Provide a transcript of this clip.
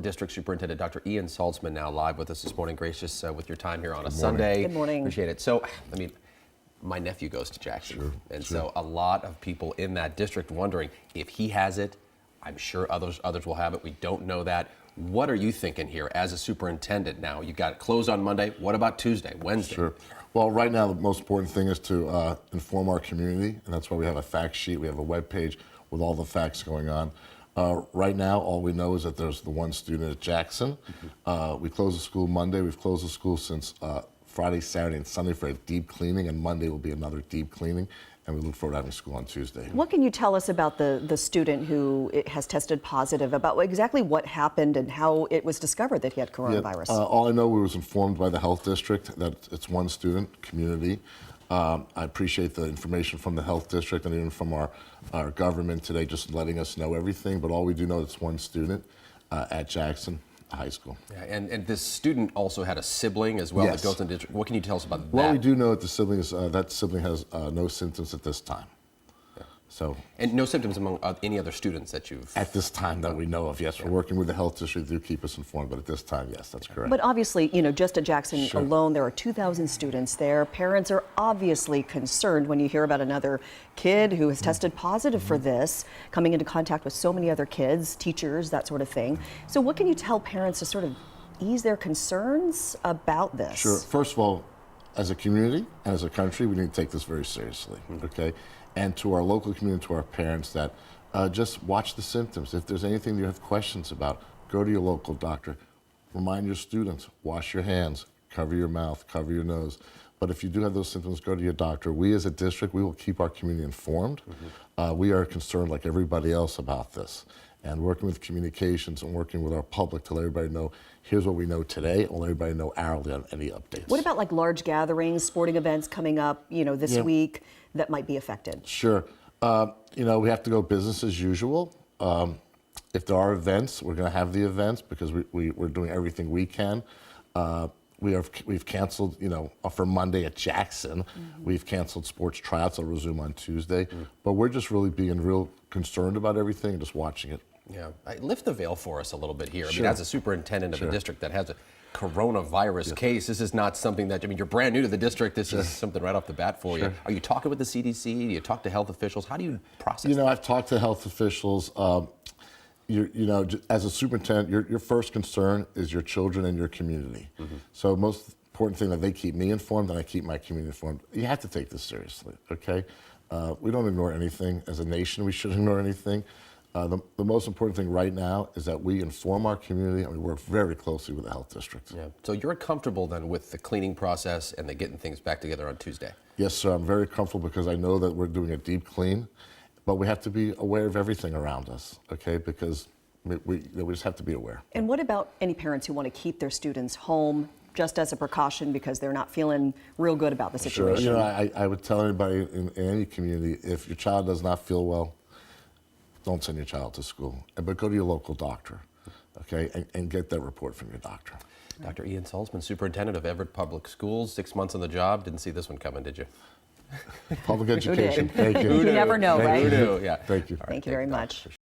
District Superintendent, Dr. Ian Saltzman, now live with us this morning. Gracious with your time here on a Sunday. Good morning. Appreciate it. So, I mean, my nephew goes to Jackson, so a lot of people in that district wondering if he has it. I'm sure others will have it. We don't know that. What are you thinking here as a superintendent now? You got it closed on Monday. What about Tuesday, Wednesday? Sure. Well, right now, the most important thing is to inform our community, and that's why we have a fact sheet. We have a web page with all the facts going on. Right now, all we know is that there's the one student at Jackson. We closed the school Monday. We've closed the school since Friday, Saturday, and Sunday for a deep cleaning, and Monday will be another deep cleaning, and we look forward to having school on Tuesday. What can you tell us about the student who has tested positive, about exactly what happened and how it was discovered that he had coronavirus? All I know, we was informed by the health district that it's one student, community. I appreciate the information from the health district and even from our government today, just letting us know everything, but all we do know is it's one student at Jackson High School. Yeah, and this student also had a sibling as well that goes in the district. What can you tell us about that? Well, we do know that the sibling is, that sibling has no symptoms at this time. So, and no symptoms among any other students that you've... At this time that we know of, yes. We're working with the health district to keep us informed, but at this time, yes, that's correct. But obviously, you know, just at Jackson alone, there are 2,000 students there. Parents are obviously concerned when you hear about another kid who has tested positive for this, coming into contact with so many other kids, teachers, that sort of thing. So what can you tell parents to sort of ease their concerns about this? Sure. First of all, as a community and as a country, we need to take this very seriously, okay? And to our local community, to our parents, that just watch the symptoms. If there's anything you have questions about, go to your local doctor. Remind your students, wash your hands, cover your mouth, cover your nose. But if you do have those symptoms, go to your doctor. We as a district, we will keep our community informed. We are concerned like everybody else about this. And working with communications and working with our public to let everybody know, here's what we know today, and let everybody know hourly on any updates. What about like large gatherings, sporting events coming up, you know, this week that might be affected? Sure. You know, we have to go business as usual. If there are events, we're going to have the events because we're doing everything we can. We've canceled, you know, for Monday at Jackson, we've canceled sports tryouts. They'll resume on Tuesday. But we're just really being real concerned about everything and just watching it. Yeah, lift the veil for us a little bit here. I mean, as a superintendent of a district that has a coronavirus case, this is not something that, I mean, you're brand new to the district. This is something right off the bat for you. Are you talking with the CDC? Do you talk to health officials? How do you process You know, I've talked to health officials. You know, as a superintendent, your first concern is your children and your community. So most important thing that they keep me informed and I keep my community informed. You have to take this seriously, okay? We don't ignore anything. As a nation, we shouldn't ignore anything. The most important thing right now is that we inform our community and we work very closely with the health district. Yeah. So you're comfortable then with the cleaning process and the getting things back together on Tuesday? Yes, sir. I'm very comfortable because I know that we're doing a deep clean, but we have to be aware of everything around us, okay? Because we just have to be aware. And what about any parents who want to keep their students home just as a precaution because they're not feeling real good about the situation? Sure. You know, I would tell anybody in any community, if your child does not feel well, don't send your child to school, but go to your local doctor, okay, and get that report from your doctor. Dr. Ian Saltzman, Superintendent of Everett Public Schools, 6 months on the job. Didn't see this one coming, did you? Public education. Thank you. You never know, right? Who knew? Yeah. Thank you. Thank you very much.